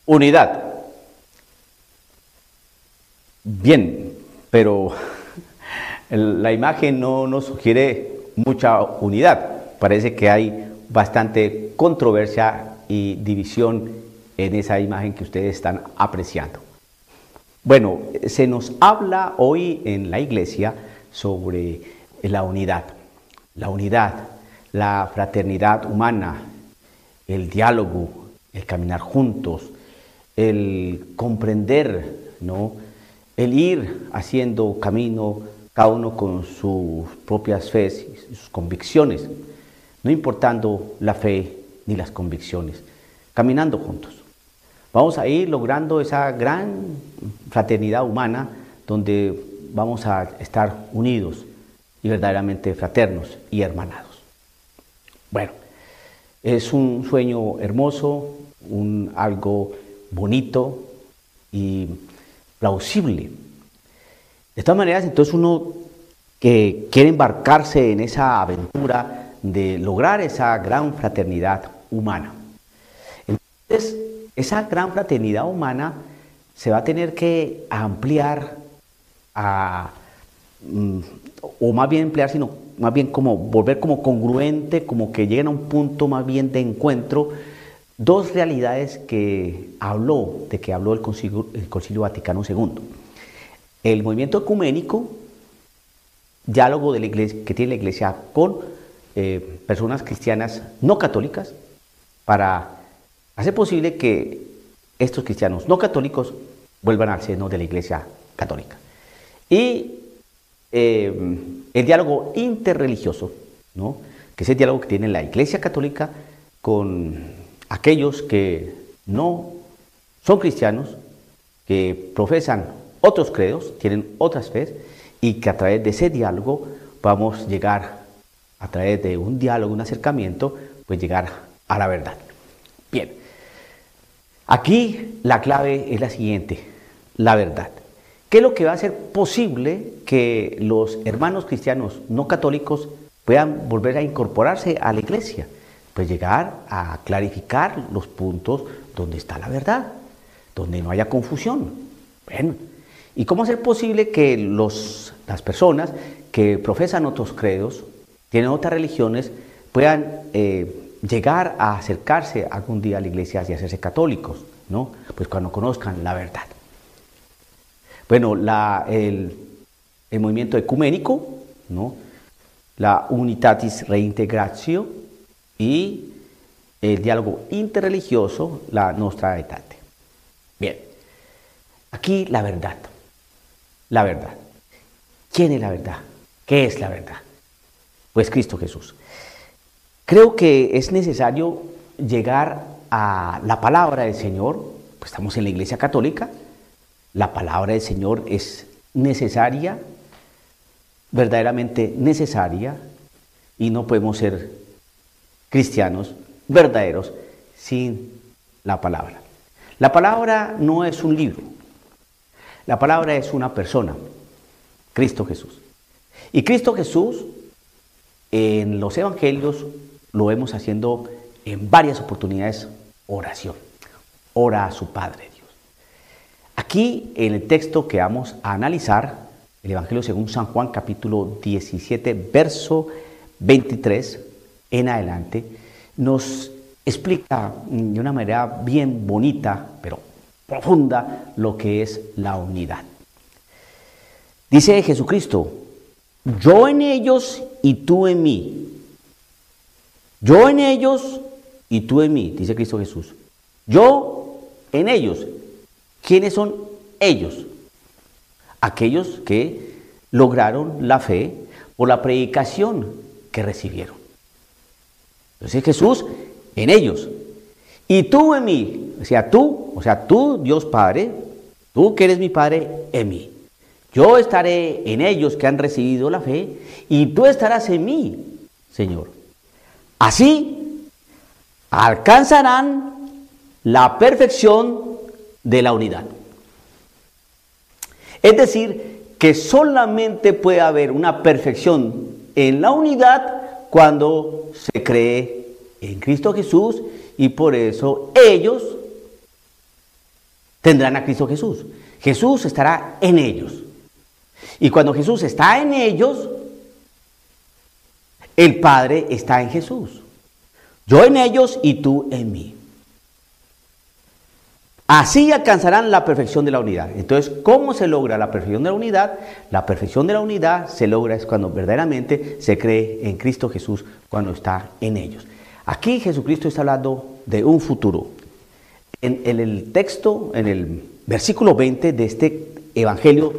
Unidad. Bien, pero la imagen no nos sugiere mucha unidad. Parece que hay bastante controversia y división en esa imagen que ustedes están apreciando. Bueno, se nos habla hoy en la iglesia sobre la unidad, la fraternidad humana, el diálogo, el caminar juntos, el comprender, ¿no? El ir haciendo camino cada uno con sus propias fes y sus convicciones, no importando la fe ni las convicciones, caminando juntos. Vamos a ir logrando esa gran fraternidad humana donde vamos a estar unidos y verdaderamente fraternos y hermanados. Bueno, es un sueño hermoso, algo bonito y plausible. De todas maneras, entonces uno que quiere embarcarse en esa aventura de lograr esa gran fraternidad humana. Entonces, esa gran fraternidad humana se va a tener que ampliar o más bien ampliar, sino más bien como volver como congruente, como que lleguen a un punto más bien de encuentro, dos realidades que habló el Concilio Vaticano II. El movimiento ecuménico, diálogo de la iglesia, que tiene la iglesia con personas cristianas no católicas, para hacer posible que estos cristianos no católicos vuelvan al seno de la iglesia católica. Y el diálogo interreligioso, ¿no? Que es el diálogo que tiene la iglesia católica con aquellos que no son cristianos, que profesan otros credos, tienen otras fes, y que a través de ese diálogo vamos a llegar, a través de un diálogo, un acercamiento, pues llegar a la verdad. Bien, aquí la clave es la siguiente, la verdad. ¿Qué es lo que va a hacer posible que los hermanos cristianos no católicos puedan volver a incorporarse a la iglesia? Pues llegar a clarificar los puntos donde está la verdad, donde no haya confusión. Bueno, ¿y cómo hacer posible que las personas que profesan otros credos, tienen otras religiones, puedan llegar a acercarse algún día a la iglesia y hacerse católicos, ¿no? Pues cuando conozcan la verdad. Bueno, el movimiento ecuménico, ¿no? La Unitatis Reintegratio y el diálogo interreligioso, la Nostra Aetate. Bien, aquí la verdad. La verdad. ¿Quién es la verdad? ¿Qué es la verdad? Pues Cristo Jesús. Creo que es necesario llegar a la palabra del Señor, pues estamos en la Iglesia Católica, la palabra del Señor es necesaria, verdaderamente necesaria, y no podemos ser cristianos verdaderos sin la palabra. La palabra no es un libro, la palabra es una persona, Cristo Jesús. Y Cristo Jesús en los evangelios lo vemos haciendo en varias oportunidades oración. Ora a su Padre Dios. Aquí en el texto que vamos a analizar, el Evangelio según San Juan capítulo 17, verso 23 en adelante, nos explica de una manera bien bonita, pero profunda, lo que es la unidad. Dice Jesucristo, yo en ellos y tú en mí. Yo en ellos y tú en mí, dice Cristo Jesús. Yo en ellos. ¿Quiénes son ellos? Aquellos que lograron la fe por la predicación que recibieron. Entonces Jesús en ellos. Y tú en mí. O sea, tú, Dios Padre, tú que eres mi Padre, en mí. Yo estaré en ellos que han recibido la fe y tú estarás en mí, Señor. Así alcanzarán la perfección de la unidad. Es decir, que solamente puede haber una perfección en la unidad cuando se cree en Cristo Jesús y por eso ellos tendrán a Cristo Jesús. Jesús estará en ellos. Y cuando Jesús está en ellos, el Padre está en Jesús. Yo en ellos y tú en mí. Así alcanzarán la perfección de la unidad. Entonces, ¿cómo se logra la perfección de la unidad? La perfección de la unidad se logra es cuando verdaderamente se cree en Cristo Jesús, cuando está en ellos. Aquí Jesucristo está hablando de un futuro. En el texto, en el versículo 20 de este Evangelio,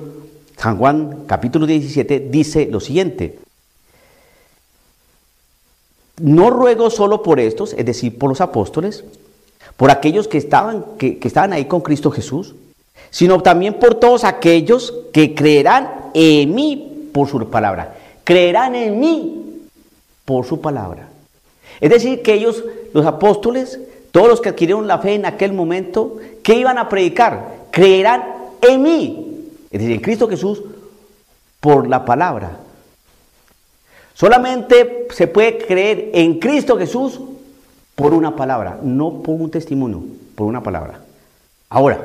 San Juan capítulo 17, dice lo siguiente: no ruego solo por estos, es decir, por los apóstoles, por aquellos que estaban ahí con Cristo Jesús, sino también por todos aquellos que creerán en mí por su palabra. Creerán en mí por su palabra. Es decir, que ellos, los apóstoles, todos los que adquirieron la fe en aquel momento, ¿qué iban a predicar? Creerán en mí, es decir, en Cristo Jesús, por la palabra. Solamente se puede creer en Cristo Jesús por una palabra, no por un testimonio, por una palabra. Ahora,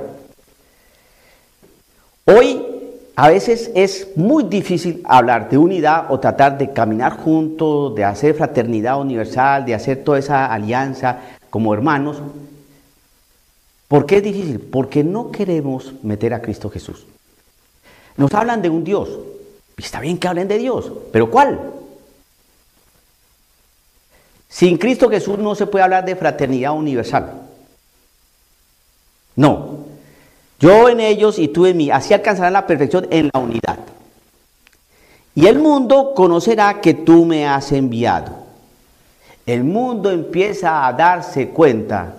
hoy a veces es muy difícil hablar de unidad o tratar de caminar juntos, de hacer fraternidad universal, de hacer toda esa alianza como hermanos. ¿Por qué es difícil? Porque no queremos meter a Cristo Jesús. Nos hablan de un Dios. Está bien que hablen de Dios, pero ¿cuál? Sin Cristo Jesús no se puede hablar de fraternidad universal. No. Yo en ellos y tú en mí, así alcanzarán la perfección en la unidad. Y el mundo conocerá que tú me has enviado. El mundo empieza a darse cuenta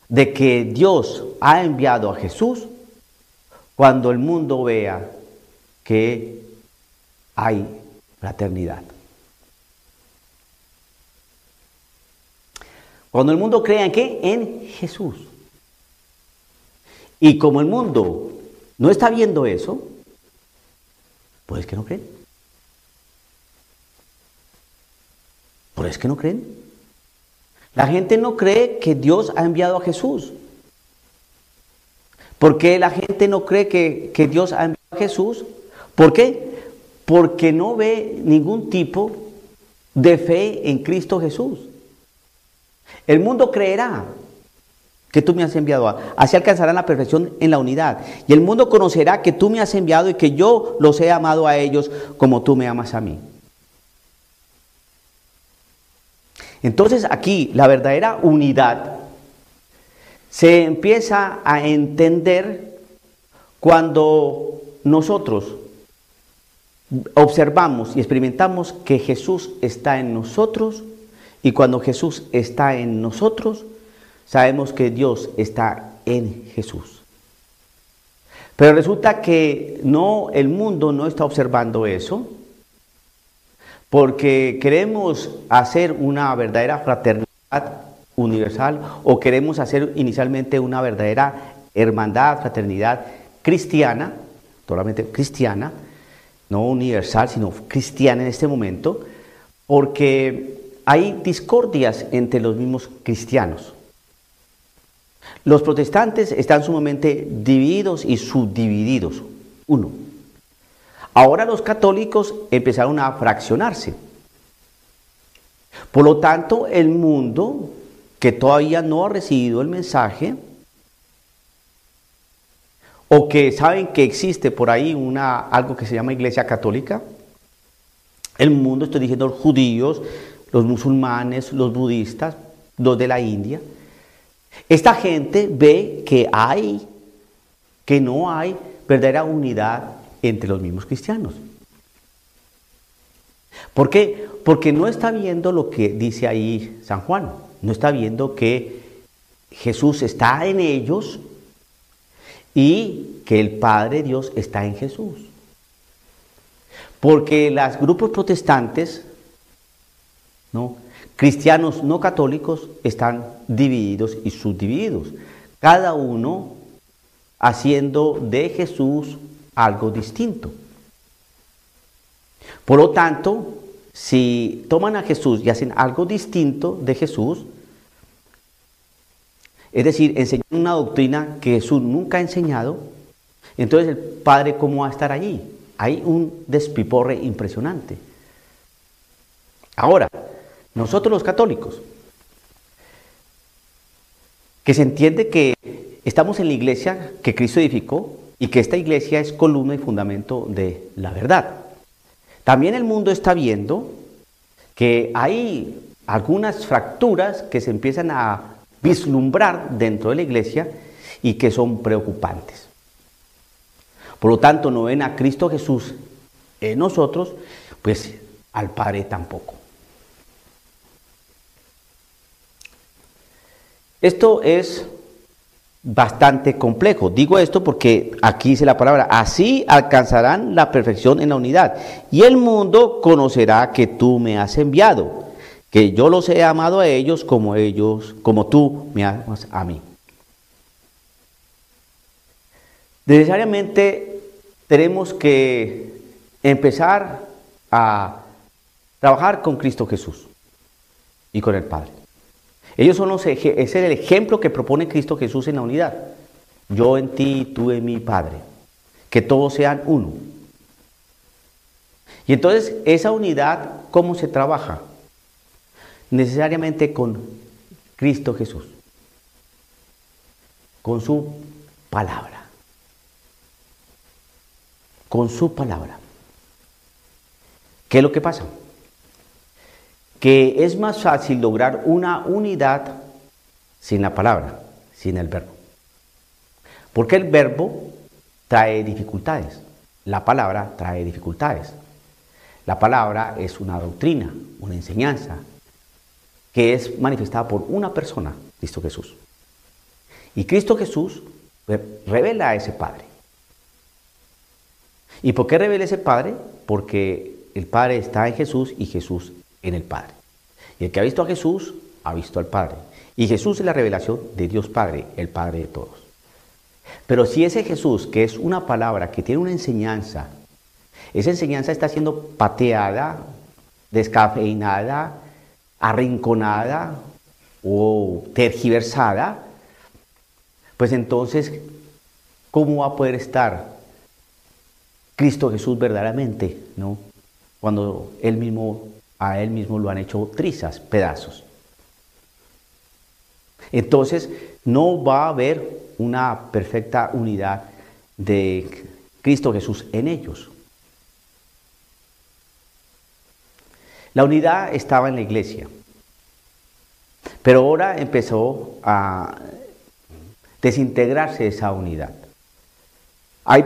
de que Dios ha enviado a Jesús cuando el mundo vea que hay fraternidad. Cuando el mundo crea en ¿qué? En Jesús. Y como el mundo no está viendo eso, pues es que no creen. Pues es que no creen. La gente no cree que Dios ha enviado a Jesús. ¿Por qué la gente no cree que Dios ha enviado a Jesús? ¿Por qué? Porque no ve ningún tipo de fe en Cristo Jesús. El mundo creerá que tú me has enviado, así alcanzarán la perfección en la unidad. Y el mundo conocerá que tú me has enviado y que yo los he amado a ellos como tú me amas a mí. Entonces aquí la verdadera unidad se empieza a entender cuando nosotros observamos y experimentamos que Jesús está en nosotros. Y cuando Jesús está en nosotros, sabemos que Dios está en Jesús. Pero resulta que no, el mundo no está observando eso, porque queremos hacer una verdadera fraternidad universal o queremos hacer inicialmente una verdadera hermandad, fraternidad cristiana, totalmente cristiana, no universal, sino cristiana en este momento, porque hay discordias entre los mismos cristianos. Los protestantes están sumamente divididos y subdivididos. Uno. Ahora los católicos empezaron a fraccionarse. Por lo tanto, el mundo, que todavía no ha recibido el mensaje, o que saben que existe por ahí algo que se llama Iglesia Católica, el mundo, estoy diciendo los judíos, los musulmanes, los budistas, los de la India. Esta gente ve que no hay verdadera unidad entre los mismos cristianos. ¿Por qué? Porque no está viendo lo que dice ahí San Juan. No está viendo que Jesús está en ellos y que el Padre Dios está en Jesús. Porque los grupos protestantes, ¿no?, cristianos no católicos, están divididos y subdivididos, cada uno haciendo de Jesús algo distinto. Por lo tanto, si toman a Jesús y hacen algo distinto de Jesús, Es decir, enseñar una doctrina que Jesús nunca ha enseñado, entonces el Padre, ¿cómo va a estar allí? Hay un despiporre impresionante. Ahora, nosotros los católicos, que se entiende que estamos en la iglesia que Cristo edificó y que esta iglesia es columna y fundamento de la verdad. También el mundo está viendo que hay algunas fracturas que se empiezan a vislumbrar dentro de la iglesia y que son preocupantes. Por lo tanto, no ven a Cristo Jesús en nosotros, pues al Padre tampoco. Esto es bastante complejo. Digo esto porque aquí dice la palabra, así alcanzarán la perfección en la unidad. Y el mundo conocerá que tú me has enviado, que yo los he amado a ellos, como tú me amas a mí. Necesariamente tenemos que empezar a trabajar con Cristo Jesús y con el Padre. Ellos son es el ejemplo que propone Cristo Jesús en la unidad. Yo en ti, tú en mi Padre. Que todos sean uno. Y entonces, esa unidad, ¿cómo se trabaja? Necesariamente con Cristo Jesús. Con su palabra. Con su palabra. ¿Qué es lo que pasa? Que es más fácil lograr una unidad sin la palabra, sin el verbo. Porque el verbo trae dificultades, la palabra trae dificultades. La palabra es una doctrina, una enseñanza, que es manifestada por una persona, Cristo Jesús. Y Cristo Jesús revela a ese Padre. ¿Y por qué revela ese Padre? Porque el Padre está en Jesús y Jesús en el Padre. Y el que ha visto a Jesús, ha visto al Padre. Y Jesús es la revelación de Dios Padre, el Padre de todos. Pero si ese Jesús, que es una palabra, que tiene una enseñanza, esa enseñanza está siendo pateada, descafeinada, arrinconada o tergiversada, pues entonces, ¿cómo va a poder estar Cristo Jesús verdaderamente, ¿no? Cuando a él mismo lo han hecho trizas, pedazos. Entonces, no va a haber una perfecta unidad de Cristo Jesús en ellos. La unidad estaba en la iglesia, pero ahora empezó a desintegrarse esa unidad. Ahí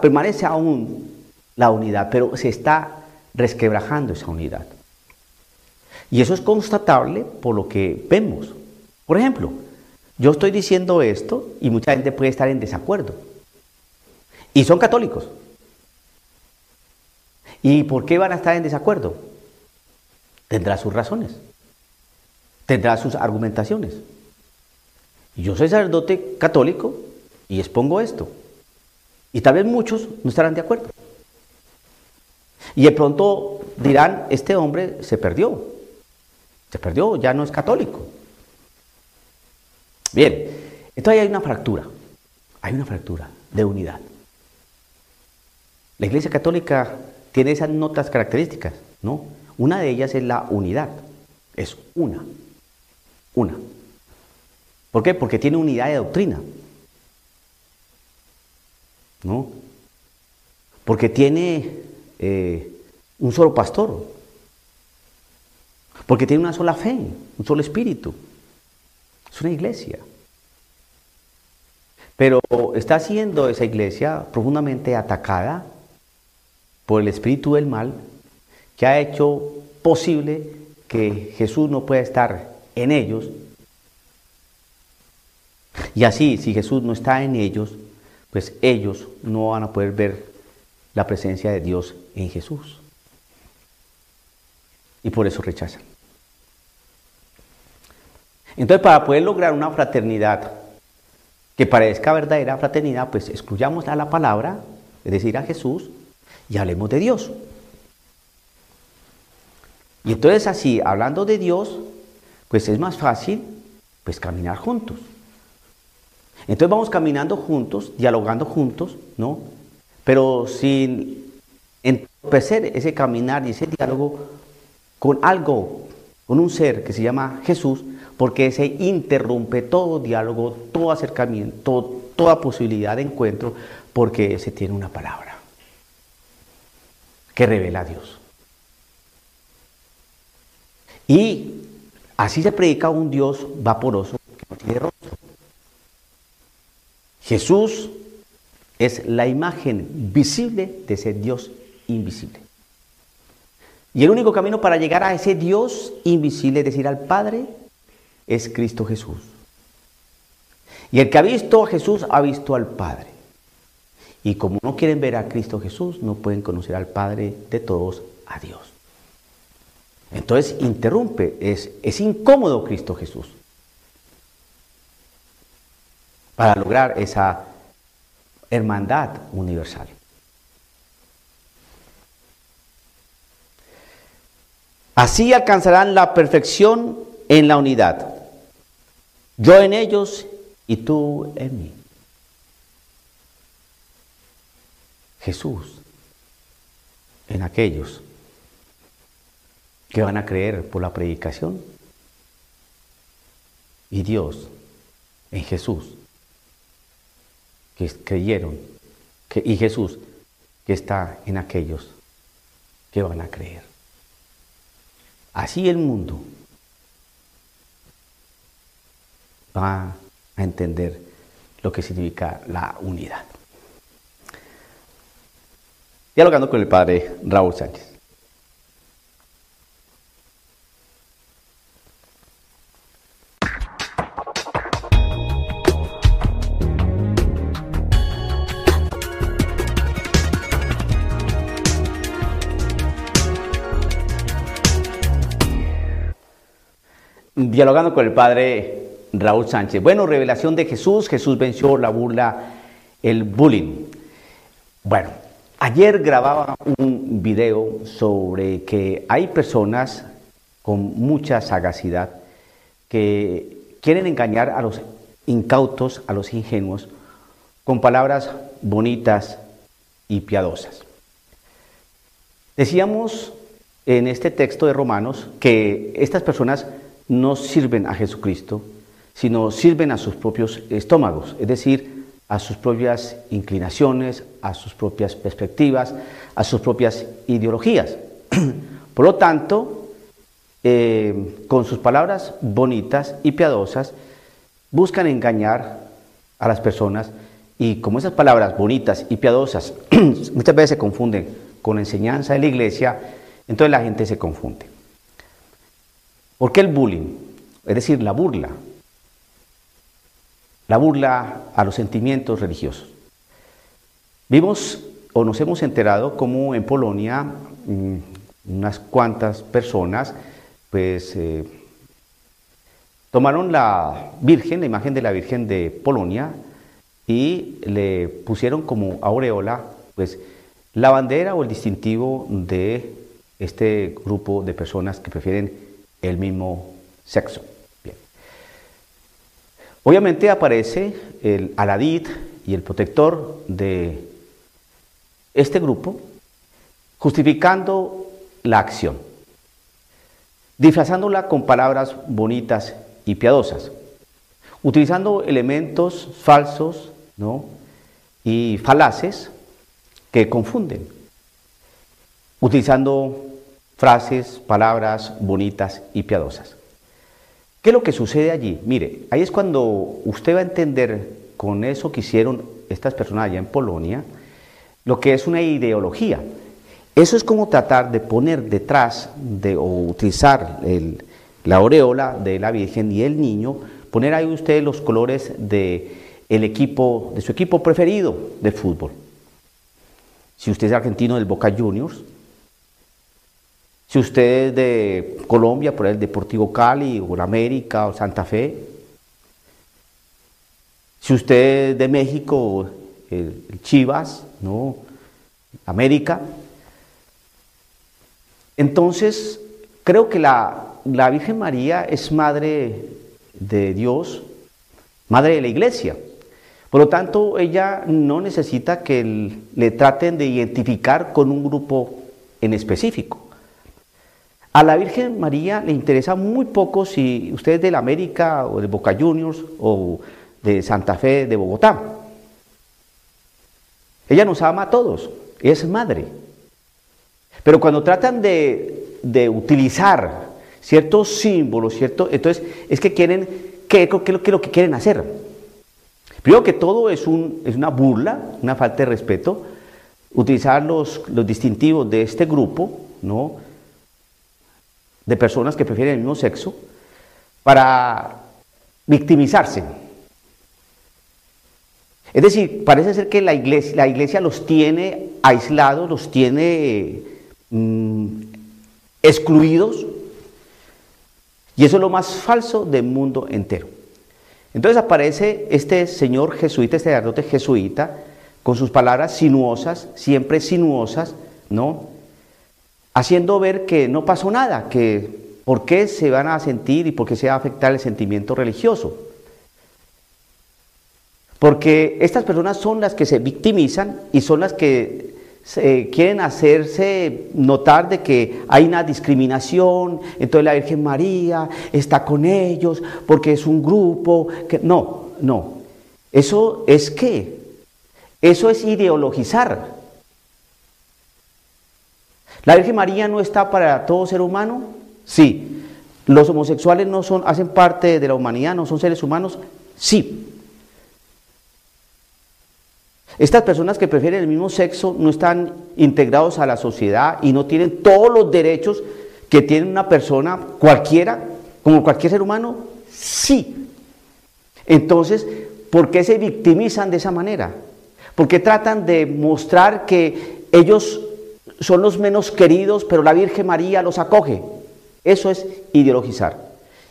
permanece aún la unidad, pero se está resquebrajando esa unidad. Y eso es constatable por lo que vemos. Por ejemplo, yo estoy diciendo esto y mucha gente puede estar en desacuerdo. Y son católicos. ¿Y por qué van a estar en desacuerdo? Tendrá sus razones. Tendrá sus argumentaciones. Yo soy sacerdote católico y expongo esto. Y tal vez muchos no estarán de acuerdo. Y de pronto dirán, este hombre se perdió. Se perdió, ya no es católico. Bien, entonces hay una fractura de unidad. La Iglesia Católica tiene esas notas características, ¿no? Una de ellas es la unidad, es una. ¿Por qué? Porque tiene unidad de doctrina, ¿no? Porque tiene un solo pastor, porque tiene una sola fe, un solo espíritu. Es una iglesia. Pero está siendo esa iglesia profundamente atacada por el espíritu del mal, que ha hecho posible que Jesús no pueda estar en ellos. Y así, si Jesús no está en ellos, pues ellos no van a poder ver la presencia de Dios en Jesús. Y por eso rechazan. Entonces, para poder lograr una fraternidad que parezca verdadera fraternidad, pues excluyamos a la palabra, es decir, a Jesús, y hablemos de Dios. Y entonces así, hablando de Dios, pues es más fácil pues caminar juntos. Entonces vamos caminando juntos, dialogando juntos, ¿no? Pero sin entorpecer ese caminar y ese diálogo con algo, con un ser que se llama Jesús, porque se interrumpe todo diálogo, todo acercamiento, toda posibilidad de encuentro, porque se tiene una palabra que revela a Dios. Y así se predica un Dios vaporoso que no tiene rostro. Jesús es la imagen visible de ese Dios invisible. Y el único camino para llegar a ese Dios invisible, es decir, al Padre, es Cristo Jesús. Y el que ha visto a Jesús ha visto al Padre. Y como no quieren ver a Cristo Jesús, no pueden conocer al Padre de todos, a Dios. Entonces interrumpe, es incómodo Cristo Jesús para lograr esa hermandad universal. Así alcanzarán la perfección en la unidad. Yo en ellos y tú en mí. Jesús en aquellos que van a creer por la predicación, y Dios en Jesús que creyeron, y Jesús que está en aquellos que van a creer. Así el mundo va a entender lo que significa la unidad. Dialogando con el padre Raúl Sánchez. Dialogando con el padre Raúl Sánchez. Bueno, revelación de Jesús. Jesús venció la burla, el bullying. Bueno, ayer grababa un video sobre que hay personas con mucha sagacidad que quieren engañar a los incautos, a los ingenuos, con palabras bonitas y piadosas. Decíamos en este texto de Romanos que estas personas no sirven a Jesucristo, sino sirven a sus propios estómagos, es decir, a sus propias inclinaciones, a sus propias perspectivas, a sus propias ideologías. Por lo tanto, con sus palabras bonitas y piadosas, buscan engañar a las personas, y como esas palabras bonitas y piadosas muchas veces se confunden con la enseñanza de la iglesia, entonces la gente se confunde. ¿Por qué el bullying? Es decir, la burla. La burla a los sentimientos religiosos. Vimos o nos hemos enterado cómo en Polonia unas cuantas personas pues tomaron la Virgen, la imagen de la Virgen de Polonia, y le pusieron como aureola pues la bandera o el distintivo de este grupo de personas que prefieren el mismo sexo. Bien. Obviamente aparece el aladid y el protector de este grupo justificando la acción, disfrazándola con palabras bonitas y piadosas, utilizando elementos falsos, ¿no?, y falaces que confunden, utilizando frases, palabras bonitas y piadosas. ¿Qué es lo que sucede allí? Mire, ahí es cuando usted va a entender con eso que hicieron estas personas allá en Polonia, lo que es una ideología. Eso es como tratar de poner detrás o utilizar la aureola de la Virgen y el niño, poner ahí ustedes los colores de su equipo preferido de fútbol. Si usted es argentino, del Boca Juniors. Si usted es de Colombia, por el Deportivo Cali, o el América, o Santa Fe. Si usted es de México, el Chivas, ¿no?, América. Entonces, creo que la Virgen María es madre de Dios, madre de la Iglesia. Por lo tanto, ella no necesita que le traten de identificar con un grupo en específico. A la Virgen María le interesa muy poco si usted es de la América o de Boca Juniors o de Santa Fe de Bogotá. Ella nos ama a todos, es madre. Pero cuando tratan de utilizar ciertos símbolos, entonces es que quieren, ¿qué es lo que quieren hacer? Primero que todo es una burla, una falta de respeto, utilizar los distintivos de este grupo, ¿no?, de personas que prefieren el mismo sexo, para victimizarse. Es decir, parece ser que la iglesia los tiene aislados, los tiene excluidos, y eso es lo más falso del mundo entero. Entonces aparece este señor jesuita, este sacerdote jesuita, con sus palabras sinuosas, siempre sinuosas, ¿no?, haciendo ver que no pasó nada, que por qué se van a sentir y por qué se va a afectar el sentimiento religioso. Porque estas personas son las que se victimizan y son las que quieren hacerse notar de que hay una discriminación, entonces la Virgen María está con ellos porque es un grupo. No. ¿Eso es qué? Eso es ideologizar. ¿La Virgen María no está para todo ser humano? Sí. ¿Los homosexuales no hacen parte de la humanidad, no son seres humanos? Sí. Estas personas que prefieren el mismo sexo no están integrados a la sociedad y no tienen todos los derechos que tiene una persona cualquiera, como cualquier ser humano. Sí. Entonces, ¿por qué se victimizan de esa manera? ¿Por qué tratan de mostrar que ellos son los menos queridos, pero la Virgen María los acoge? Eso es ideologizar.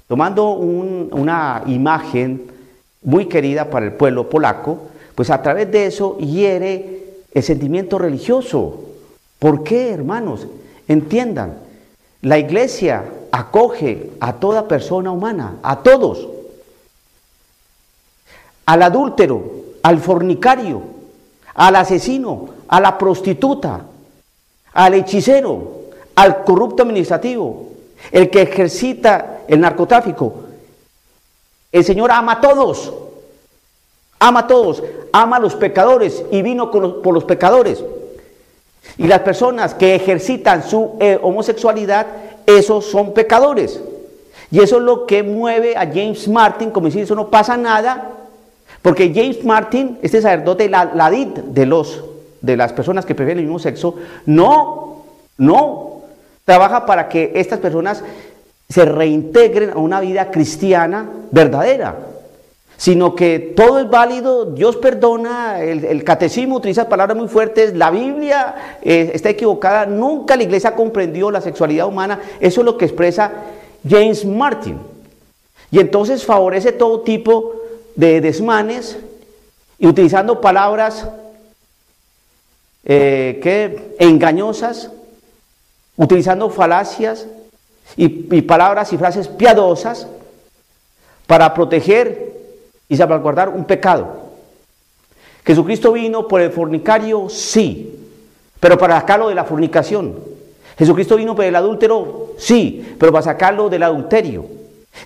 Tomando una imagen muy querida para el pueblo polaco, pues a través de eso hiere el sentimiento religioso. ¿Por qué, hermanos? Entiendan, la iglesia acoge a toda persona humana, a todos. Al adúltero, al fornicario, al asesino, a la prostituta, al hechicero, al corrupto administrativo, el que ejercita el narcotráfico. El Señor ama a todos, ama a los pecadores y vino por los pecadores. Y las personas que ejercitan su homosexualidad, esos son pecadores. Y eso es lo que mueve a James Martin, como decir, eso no pasa nada, porque James Martin, este sacerdote ladid de las personas que prefieren el mismo sexo, no trabaja para que estas personas se reintegren a una vida cristiana verdadera, sino que todo es válido, Dios perdona, el catecismo utiliza palabras muy fuertes, la Biblia está equivocada, nunca la iglesia comprendió la sexualidad humana. Eso es lo que expresa James Martin, y entonces favorece todo tipo de desmanes y utilizando palabras engañosas, utilizando falacias y palabras y frases piadosas para proteger y salvaguardar un pecado. Jesucristo vino por el fornicario, sí, pero para sacarlo de la fornicación. Jesucristo vino por el adúltero, sí, pero para sacarlo del adulterio.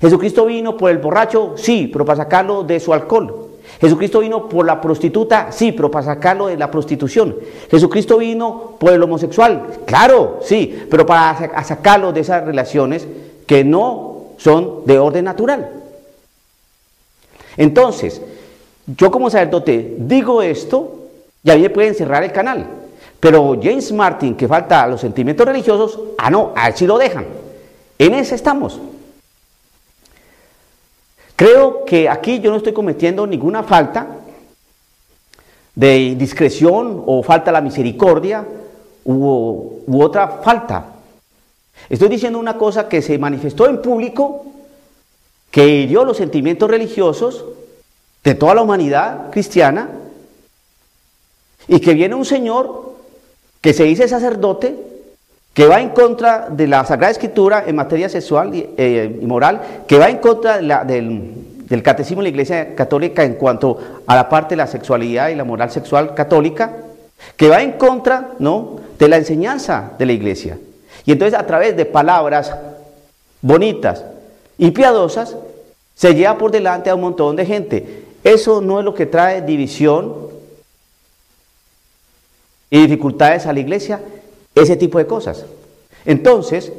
Jesucristo vino por el borracho, sí, pero para sacarlo de su alcohol. Jesucristo vino por la prostituta, sí, pero para sacarlo de la prostitución. Jesucristo vino por el homosexual, claro, sí, pero para sacarlo de esas relaciones que no son de orden natural. Entonces, yo como sacerdote digo esto y a mí me pueden cerrar el canal, pero James Martin, que falta a los sentimientos religiosos, no, a él sí lo dejan. En ese estamos. Creo que aquí yo no estoy cometiendo ninguna falta de indiscreción o falta a la misericordia u otra falta. Estoy diciendo una cosa que se manifestó en público, que hirió los sentimientos religiosos de toda la humanidad cristiana, y que viene un señor que se dice sacerdote, que va en contra de la Sagrada Escritura en materia sexual y moral, que va en contra de del Catecismo de la Iglesia Católica en cuanto a la parte de la sexualidad y la moral sexual católica, que va en contra, ¿no?, de la enseñanza de la Iglesia. Y entonces a través de palabras bonitas y piadosas se lleva por delante a un montón de gente. Eso no es lo que trae división y dificultades a la Iglesia, ese tipo de cosas. Entonces,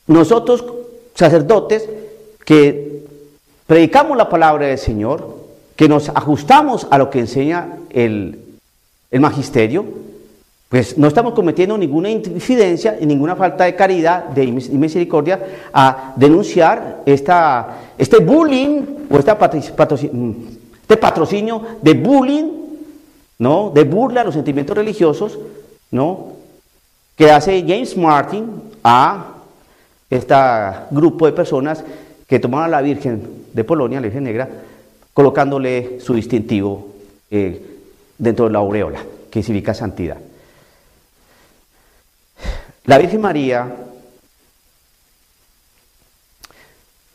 nosotros, sacerdotes, que predicamos la palabra del Señor, que nos ajustamos a lo que enseña el magisterio, pues no estamos cometiendo ninguna infidencia y ninguna falta de caridad y misericordia a denunciar este bullying o este patrocinio de bullying, ¿no?, de burla a los sentimientos religiosos, ¿no?, que hace James Martin a este grupo de personas que tomaron a la Virgen de Polonia, la Virgen Negra, colocándole su distintivo dentro de la aureola, que significa santidad. La Virgen María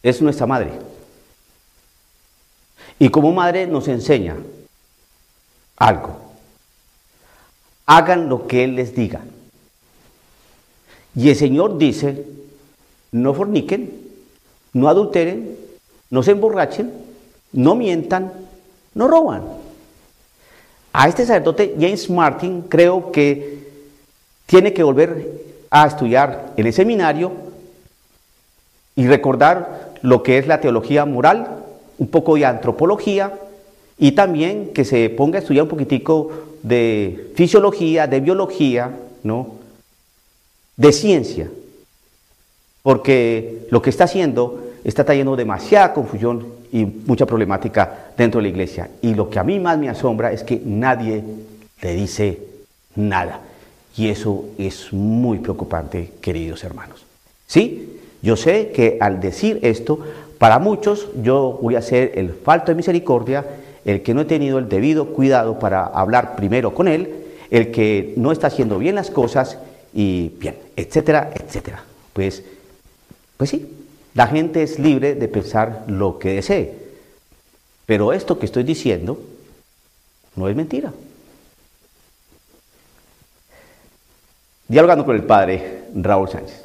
es nuestra madre. Y como madre nos enseña algo. Hagan lo que Él les diga. Y el Señor dice, no forniquen, no adulteren, no se emborrachen, no mientan, no roban. A este sacerdote James Martin creo que tiene que volver a estudiar en el seminario y recordar lo que es la teología moral, un poco de antropología y también que se ponga a estudiar un poquitico de fisiología, de biología, ¿no?, de ciencia, porque lo que está haciendo está trayendo demasiada confusión y mucha problemática dentro de la Iglesia. Y lo que a mí más me asombra es que nadie le dice nada. Y eso es muy preocupante, queridos hermanos. Sí, yo sé que al decir esto, para muchos yo voy a ser el falto de misericordia, el que no he tenido el debido cuidado para hablar primero con él, el que no está haciendo bien las cosas y bien, etcétera, etcétera. Pues sí, la gente es libre de pensar lo que desee, pero esto que estoy diciendo no es mentira. Dialogando con el padre Raúl Sánchez.